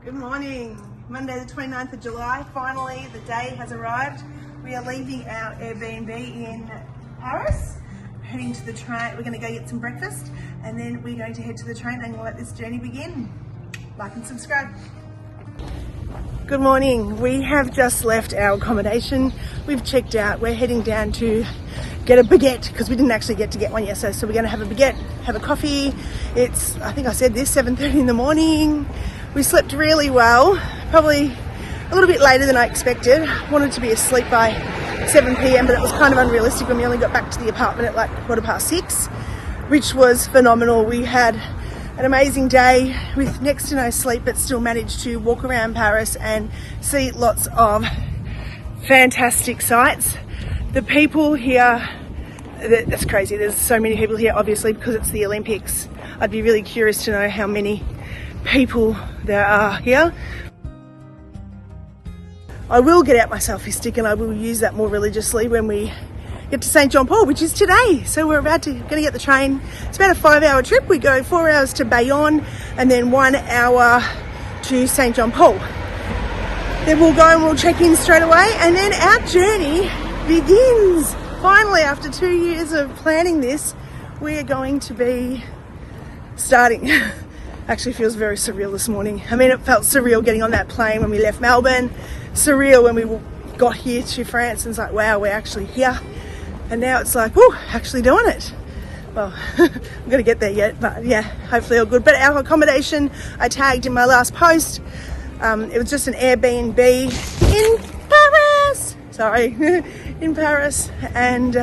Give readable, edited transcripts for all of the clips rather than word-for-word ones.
Good morning. Monday the 29th of July. Finally, the day has arrived. We are leaving our Airbnb in Paris, heading to the train. We're going to go get some breakfast and then we're going to head to the train and let this journey begin. Like and subscribe. Good morning. We have just left our accommodation. We've checked out. We're heading down to get a baguette because we didn't actually get to get one yesterday. So we're going to have a baguette, have a coffee. It's, I think I said this, 7:30 in the morning. We slept really well, probably a little bit later than I expected. Wanted to be asleep by 7 p.m, but it was kind of unrealistic when we only got back to the apartment at like 6:15, which was phenomenal. We had an amazing day with next to no sleep, but still managed to walk around Paris and see lots of fantastic sights. The people here, that's crazy. There's so many people here, obviously, because it's the Olympics. I'd be really curious to know how many people there are here. I will get out my selfie stick and I will use that more religiously when we get to St. John Paul, which is today. So we're going to get the train. It's about a 5-hour trip. We go 4 hours to Bayonne and then 1 hour to St. John Paul. Then we'll go and we'll check in straight away and then our journey begins. Finally, after 2 years of planning this, we are going to be starting. Actually feels very surreal this morning. I mean, it felt surreal getting on that plane when we left Melbourne, surreal when we got here to France, and it's like, wow, we're actually here. And now it's like, whoo, actually doing it. Well, I'm going to get there yet, but yeah, hopefully all good. But our accommodation, I tagged in my last post. It was just an Airbnb in Paris. Sorry, in Paris. And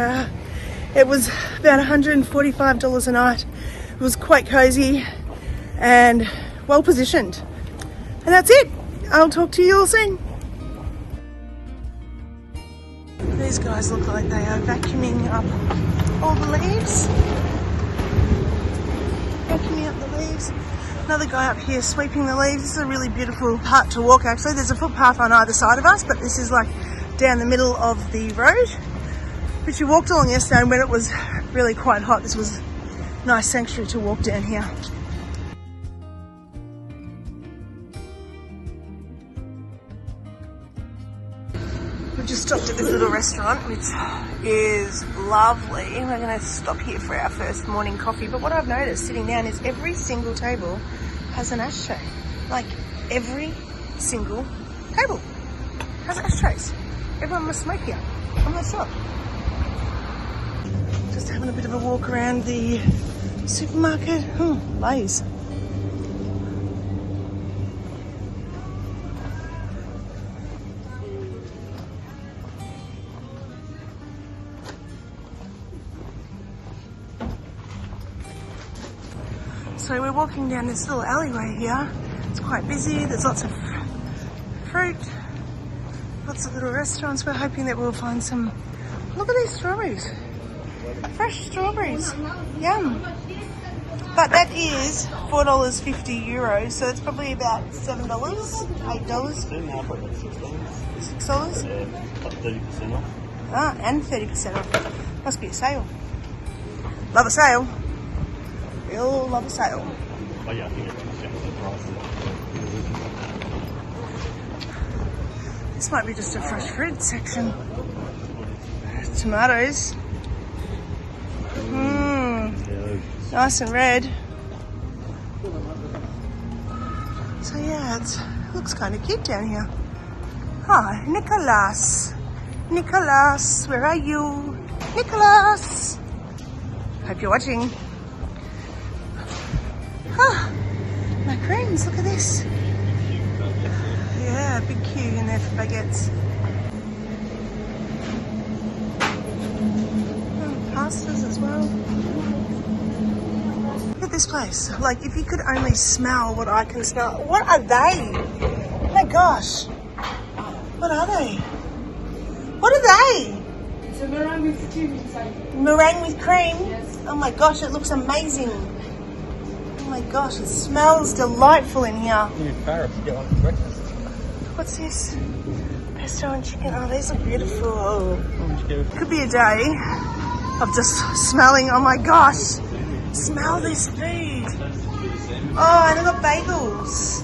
it was about $145 a night. It was quite cozy and well positioned. And that's it. I'll talk to you all soon. These guys look like they are vacuuming up all the leaves. Vacuuming up the leaves. Another guy up here sweeping the leaves. This is a really beautiful part to walk actually. There's a footpath on either side of us, but this is like down the middle of the road, which we walked along yesterday, and when it was really quite hot, this was a nice sanctuary to walk down here. We just stopped at this little restaurant, which is lovely. We're going to stop here for our first morning coffee. But what I've noticed sitting down is every single table has an ashtray. Like every single table has ashtrays. Everyone must smoke here. I'm not sure. Just having a bit of a walk around the supermarket. Lay's. So we're walking down this little alleyway here. It's quite busy. There's lots of fruit, lots of little restaurants. We're hoping that we'll find some. Look at these strawberries. Fresh strawberries. Yum. But that is €4.50 euros, so it's probably about $7, $8. $6? Yeah, up 30% off. Ah, and 30% off. Must be a sale. Love a sale. We'll love a sale. Oh yeah, I think it's the price. This might be just a fresh fruit section. Tomatoes. Nice and red. So yeah, it looks kind of cute down here. Hi, Nicholas. Nicholas, where are you? Nicholas! Hope you're watching. Macaroons, look at this. Yeah, big queue in there for baguettes. Pastas as well. Look at this place. Like, if you could only smell what I can smell. What are they? Oh my gosh. What are they? What are they? It's a meringue with cream inside. Meringue with cream? Yes. Oh my gosh, it looks amazing. Oh my gosh, it smells delightful in here. In Paris, get one for breakfast. What's this? Pesto and chicken. Oh, these look beautiful. Could be a day of just smelling. Oh my gosh. Smell this food. Oh, and I've got bagels.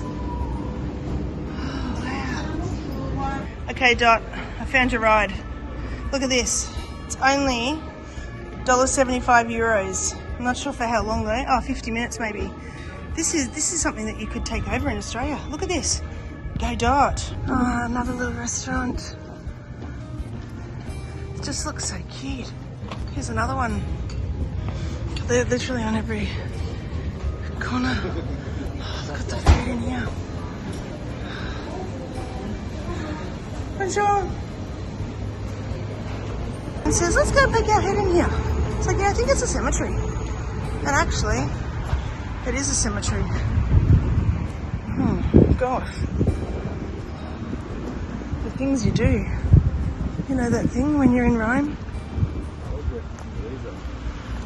Okay, Dot, I found your ride. Look at this. It's only €1.75. I'm not sure for how long though. Oh, 50 minutes maybe. This is something that you could take over in Australia. Look at this. Go Dot. Oh, another little restaurant. It just looks so cute. Here's another one. They're literally on every corner. Oh, look at the food in here. Bonjour. And says, let's go peek our head in here. It's like, yeah, I think it's a cemetery. And actually, it is a cemetery. Gosh. The things you do. You know that thing when you're in Rome?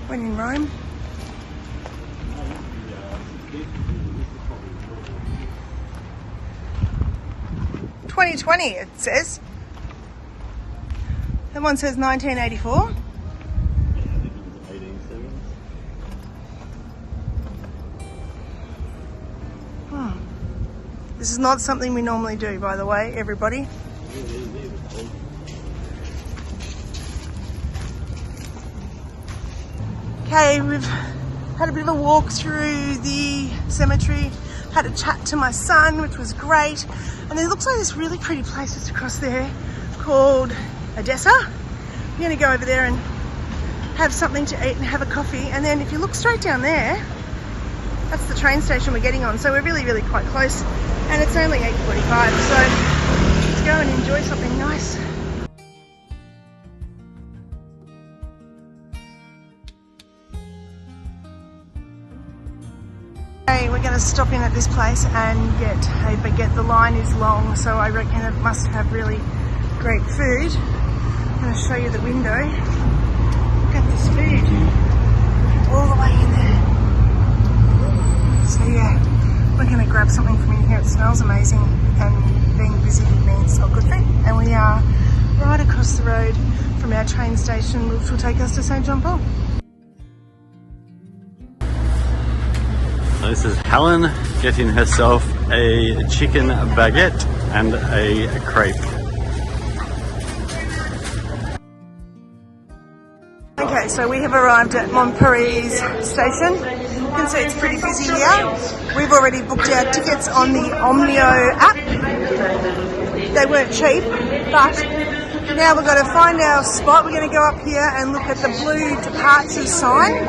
When in Rome? $2020 it says. That one says 1984. This is not something we normally do, by the way, everybody. Okay, we've had a bit of a walk through the cemetery, had a chat to my son, which was great. And there looks like this really pretty place just across there called Odessa. We're going to go over there and have something to eat and have a coffee. And then if you look straight down there, that's the train station we're getting on. So we're really, really quite close. And it's only 8:45, so let's go and enjoy something nice. Okay, we're going to stop in at this place and get a baguette. The line is long, so I reckon it must have really great food. I'm going to show you the window. Look at this food. All the way in there. So yeah. We're going to grab something from in here. It smells amazing, and being busy means not good food. And we are right across the road from our train station, which will take us to St. John Paul. So this is Helen getting herself a chicken baguette and a crepe. Okay, so we have arrived at Montparnasse station. You can see it's pretty busy here. We've already booked our tickets on the Omnio app. They weren't cheap, but now we've got to find our spot. We're going to go up here and look at the blue departures sign.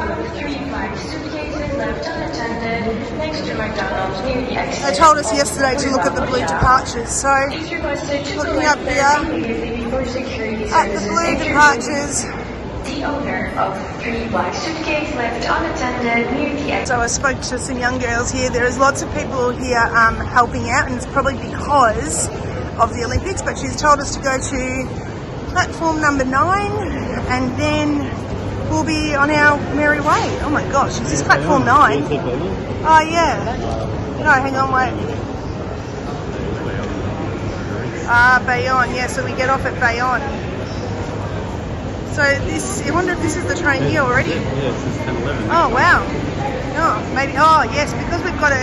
They told us yesterday to look at the blue departures, so looking up here at the blue departures. The owner of 3 black suitcases left unattended near the exit. So I spoke to some young girls here. There is lots of people here helping out, and it's probably because of the Olympics, but she's told us to go to platform number 9 and then we'll be on our merry way. Oh my gosh, is this platform 9? Oh yeah. No, hang on, wait. Bayonne, yeah, so we get off at Bayonne. So this, I wonder if this is the train here already? Yeah, it's 10:11. Oh wow. Oh, maybe, oh yes, because we've got a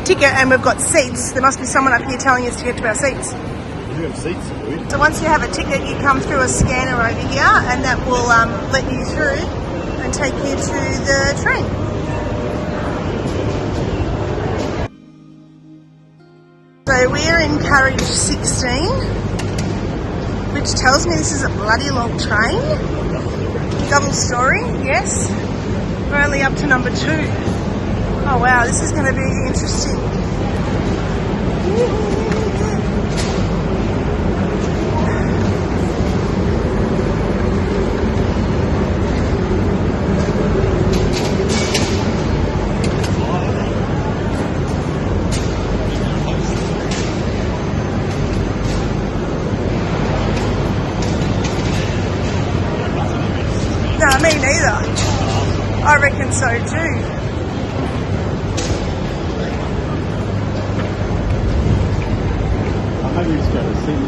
ticket and we've got seats, there must be someone up here telling us to get to our seats. Do you have seats? So once you have a ticket, you come through a scanner over here and that will let you through and take you to the train. So we're in carriage 16, which tells me this is a bloody long train. Double story, yes. We're only up to number 2. Oh wow, this is going to be interesting. No, me neither. I reckon so too. Maybe it's got a seat.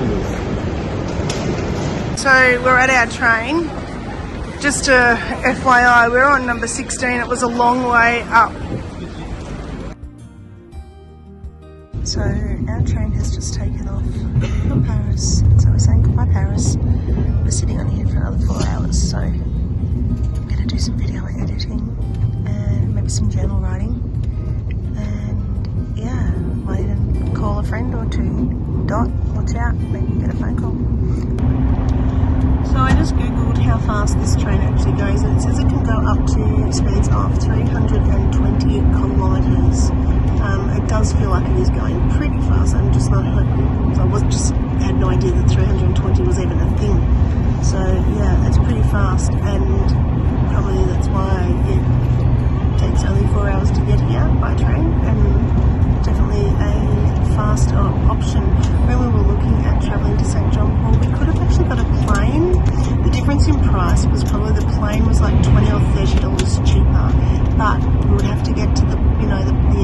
So we're at our train. Just a FYI, we're on number 16. It was a long way up. So our train has just taken off from Paris. So we're saying goodbye Paris. We're sitting on here for another 4 hours, so I'm going to do some video editing and maybe some journal writing. And yeah, might even call a friend or two. Dot, watch out, maybe get a phone call. So I just googled how fast this train actually goes, and it says it can go up to speeds of 320 kilometres. It does feel like it is going pretty fast. I'm just not hoping. I had no idea that 320 was even a thing. So yeah, it's pretty fast, and probably that's why it takes only 4 hours to get here by train, and definitely a faster option. When we were looking at travelling to St. John Paul, we could have actually got a plane. The difference in price was probably the plane was like $20 or $30 cheaper, but we would have to get to the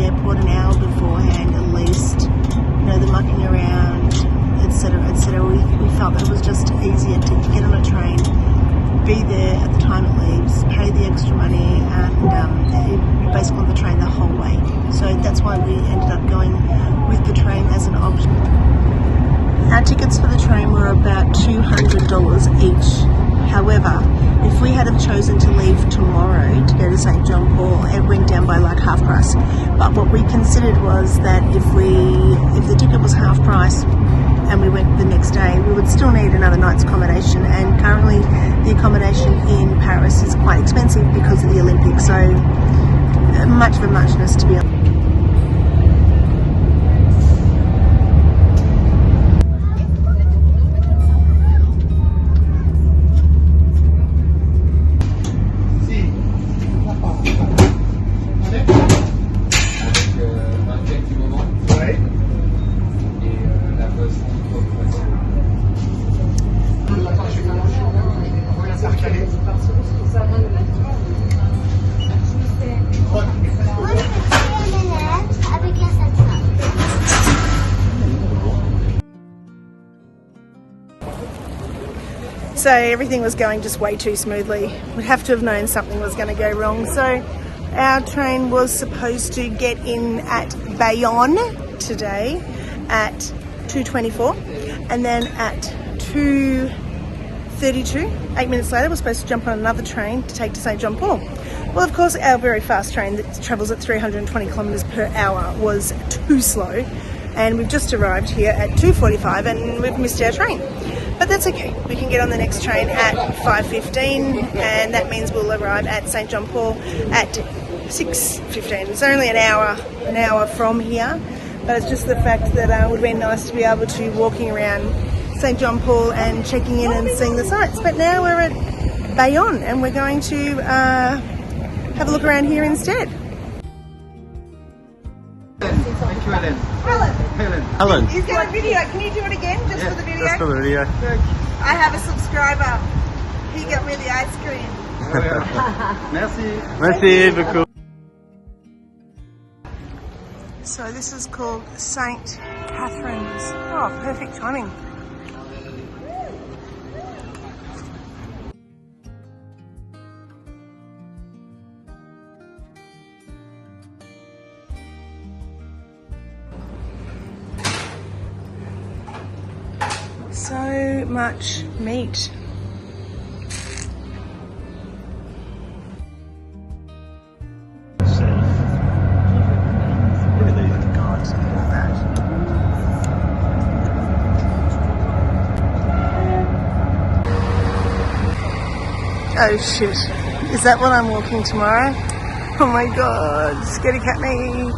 airport an hour beforehand at least. The mucking around, etc., etc. We felt that it was just easier to get on a train, be there at the time it leaves, pay the extra money, and you're basically on the train the whole way. So that's why we ended up going with the train as an option. Our tickets for the train were about $200 each. However, if we had have chosen to leave tomorrow to go to St. John Paul, it went down by like half price. But what we considered was that if the ticket was half price and we went the next day, we would still need another night's accommodation, and currently the accommodation in Paris is quite expensive because of the Olympics, so much of a muchness to be honest. So everything was going just way too smoothly. We'd have to have known something was going to go wrong. So our train was supposed to get in at Bayonne today at 2:24, and then at 2:32, 8 minutes later, we're supposed to jump on another train to take to St. John Paul. Well, of course, our very fast train that travels at 320 kilometres per hour was too slow, and we've just arrived here at 2:45 and we've missed our train. But that's okay, we can get on the next train at 5:15, and that means we'll arrive at St. John Paul at 6:15. It's only an hour from here, but it's just the fact that it would have been nice to be able to be walking around St. John Paul and checking in and seeing the sights. But now we're at Bayonne and we're going to have a look around here instead. Thank you, Helen. Helen. He's got a video. Can you do it again, just for the video? Just for the video. I have a subscriber. He got me the ice cream. Merci beaucoup. So this is called St. Catherine's. Oh, perfect timing. So much meat. Oh shit, is that what I'm walking tomorrow? Oh my god, scaredy cat me.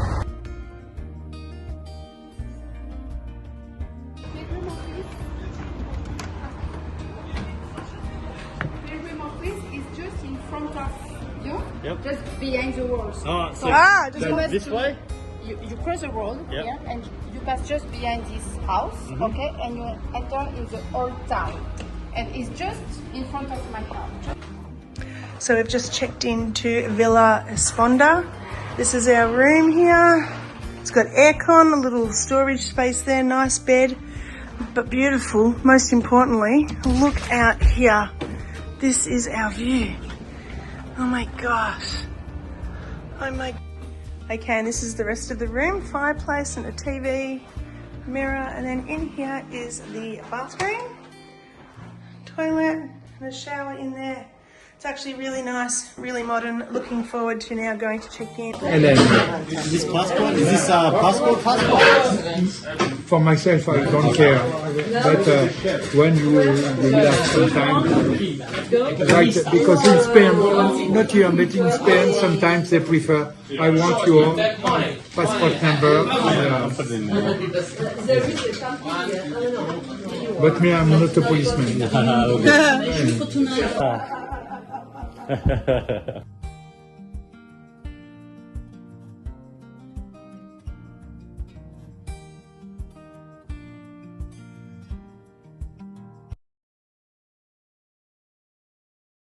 Yep. Just behind the walls. Oh, so just this way? You cross the road, Yep. yeah, and you pass just behind this house, okay, and you enter in the old town. And it's just in front of my house. So we've just checked into Villa Esponda. This is our room here. It's got aircon, a little storage space there, nice bed, but beautiful. Most importantly, look out here. This is our view. Oh my gosh. Oh my. Okay, and this is the rest of the room. Fireplace and a TV. mirror, and then in here is the bathroom, toilet, and a shower in there. It's actually really nice, really modern. Looking forward to now going to check in. This passport, is this a passport? For myself, I don't care. But when you will have some time, right? Because in Spain, not here, but in Spain, sometimes they prefer, I want your passport number. But me, I'm not a policeman.